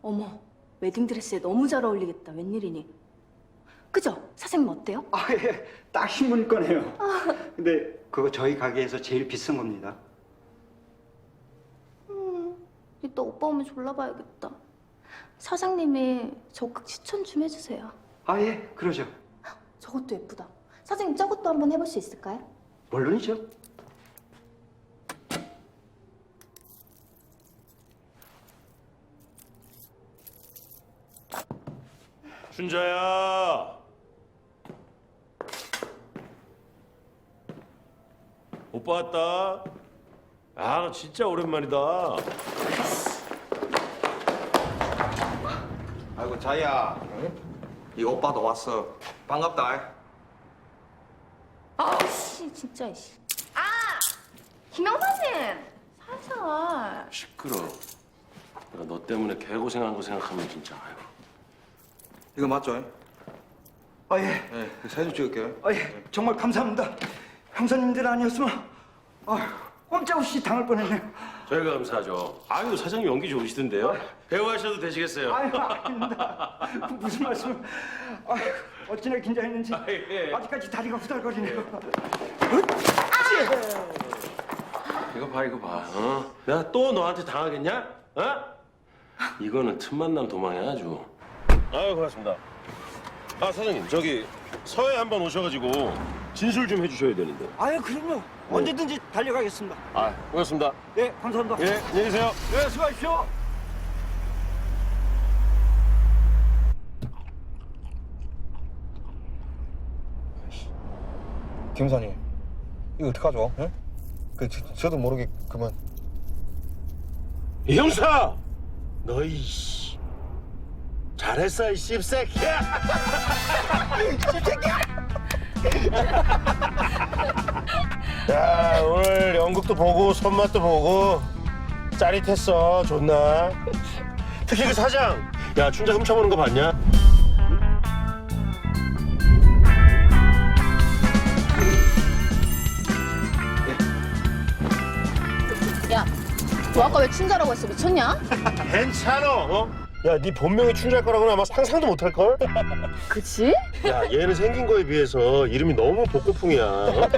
어머, 웨딩드레스에 너무 잘 어울리겠다. 웬일이니? 그죠? 사장님 어때요? 아, 예. 딱 신문 거네요. 근데 그거 저희 가게에서 제일 비싼 겁니다. 이따 오빠 오면 졸라봐야겠다. 사장님이 적극 추천 좀 해주세요. 아, 예. 그러죠. 저것도 예쁘다. 사장님 저것도 한번 해볼 수 있을까요? 물론이죠. 춘자야. 오빠 왔다. 아, 너 진짜 오랜만이다. 아이고 자이야, 이 오빠도 왔어. 반갑다. 아씨 진짜 씨. 아 김영사님 살살. 시끄러. 내가 너 때문에 개고생한 거 생각하면 진짜. 아유. 이거 맞죠? 아, 예. 네, 사진 좀 찍을게요. 아, 예. 정말 감사합니다. 형사님들 아니었으면 꼼짝없이 당할 뻔했네요. 저희가 감사하죠. 아유, 사장님 연기 좋으시던데요? 배우하셔도 되시겠어요. 아유, 아닙니다. 무슨 말씀을. 아유, 어찌나 긴장했는지 예. 아직까지 다리가 후달거리네요. 이거 봐, 이거 봐. 어? 내가 또 너한테 당하겠냐? 어? 이거는 틈만 나면 도망해 아주. 아유, 고맙습니다. 아, 사장님, 저기 서해 한번 오셔가지고 진술 좀 해주셔야 되는데. 아유, 그럼요. 언제든지 달려가겠습니다. 아, 고맙습니다. 예, 감사합니다. 예, 안녕히 계세요. 예, 수고하십시오. 김사님, 이거 어떡하죠? 예? 저도 모르게 그만. 이 형사! 너희 씨. 잘했어, 이 씹새끼야! 야, 오늘 연극도 보고 손맛도 보고 짜릿했어. 좋나? 특히 그 사장. 야, 춘자 훔쳐보는 거 봤냐? 야, 너 아까 왜 춘자라고 했어? 미쳤냐? 괜찮아. 어? 야, 네 본명이 춘자일 거라고는 아마 상상도 못할 걸. 그치? 야, 얘는 생긴 거에 비해서 이름이 너무 복고풍이야. 어?